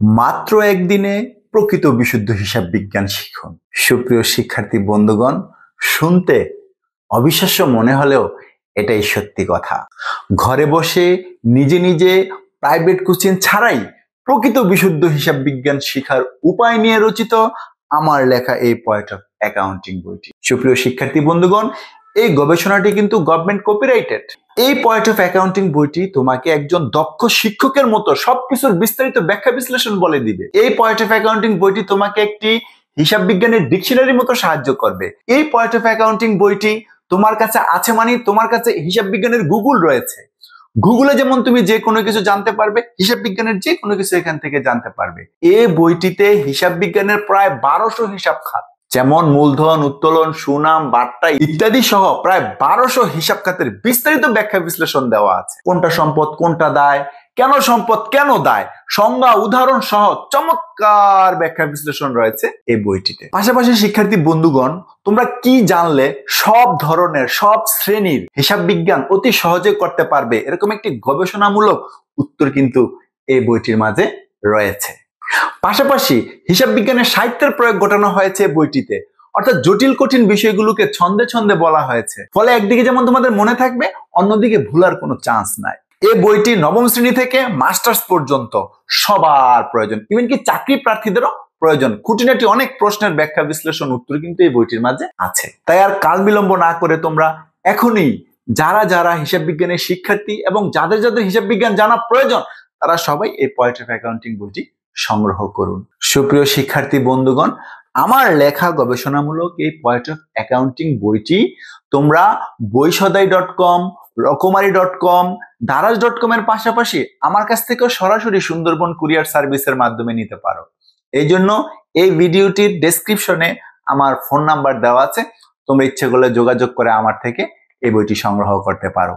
মাত্র একদিনে প্রকৃত বিশুদ্ধ হিসাব বিজ্ঞান শিখুন। সুপ্রিয় শিক্ষার্থী বন্ধুগণ, শুনতে অবিশ্বাস্য মনে হলেও এটাই সত্যি কথা। ঘরে বসে নিজে নিজে প্রাইভেট কোচিং ছাড়াই প্রকৃত বিশুদ্ধ হিসাব বিজ্ঞান শেখার উপায় নিয়ে রচিত আমার লেখা এই পয়েন্ট অফ অ্যাকাউন্টিং বইটি। সুপ্রিয় শিক্ষার্থী বন্ধুগণ, এই গবেষণাটি কিন্তু গভর্নমেন্ট কপিরাইটেড। এই পয়েন্ট অফ অ্যাকাউন্টিং বইটি তোমাকে একজন দক্ষ শিক্ষকের মতো সবকিছুর বিস্তারিত ব্যাখ্যা বিশ্লেষণ বলে দিবে। এই পয়েন্ট অফ অ্যাকাউন্টিং বইটি তোমাকে একটি হিসাব বিজ্ঞানের ডিকশনারির মতো সাহায্য করবে। এই পয়েন্ট অফ অ্যাকাউন্টিং বইটি তোমার কাছে আছে মানে তোমার কাছে হিসাব বিজ্ঞানের গুগল রয়েছে। গুগলে যেমন তুমি যে কোনো কিছু জানতে পারবে, হিসাব বিজ্ঞানের যে কোনো কিছু এখান থেকে জানতে পারবে। এই বইটিতে হিসাব বিজ্ঞানের প্রায় 1200 হিসাব খাত, যেমন মূলধন, উত্তোলন, সুনাম, বাট্টা ইত্যাদি সহ প্রায় 1200 হিসাব খাতের বিস্তারিত ব্যাখ্যা বিশ্লেষণ দেওয়া আছে। কোনটা সম্পদ, কোনটা দায়, কেন সম্পদ, কেন দায়, সংজ্ঞা, উদাহরণ সহ চমৎকার ব্যাখ্যা বিশ্লেষণ রয়েছে এই বইটিতে। পাশাপাশি শিক্ষার্থী বন্ধুগণ, তোমরা কি জানলে সব ধরনের সব শ্রেণীর হিসাব বিজ্ঞান অতি সহজে করতে পারবে, এরকম একটি গবেষণামূলক উত্তর কিন্তু এই বইটির মাঝে রয়েছে। পাশাপাশি হিসাব বিজ্ঞানের সাহিত্যের প্রয়োগ ঘটানো হয়েছে বইটিতে, অর্থাৎ জটিল কঠিন বিষয়গুলোকে ছন্দে ছন্দে বলা হয়েছে। ফলে একদিকে যেমন তোমাদের মনে থাকবে, অন্যদিকে ভুলার কোনো চান্স নাই। এই বইটি নবম শ্রেণী থেকে মাস্টার্স পর্যন্ত সবার প্রয়োজন, এমনকি চাকরি প্রার্থীদেরও প্রয়োজন। খুঁটিনাটি অনেক প্রশ্নের ব্যাখ্যা বিশ্লেষণ উত্তর কিন্তু এই বইটির মাঝে আছে। তাই আর কাল বিলম্ব না করে তোমরা এখনই যারা যারা হিসাব বিজ্ঞানের শিক্ষার্থী এবং যাদের যাদের হিসাব বিজ্ঞান জানা প্রয়োজন, তারা সবাই এই পয়েন্ট অফ অ্যাকাউন্টিং বইটি সংগ্রহ করুন। সুপ্রিয় শিক্ষার্থী বন্ধুগণ, আমার লেখা গবেষণামূলক এই পয়েন্ট অফ অ্যাকাউন্টিং বইটি তোমরা বইসদাই.com, রকমারি.com, দারাজ.com এর পাশাপাশি আমার কাছ থেকেও সরাসরি সুন্দরবন কুরিয়ার সার্ভিসের মাধ্যমে নিতে পারো। এই জন্য এই ভিডিওটির ডেসক্রিপশনে আমার ফোন নাম্বার দেওয়া আছে, তোমরা ইচ্ছে করলে যোগাযোগ করে আমার থেকে এই বইটি সংগ্রহ করতে পারো।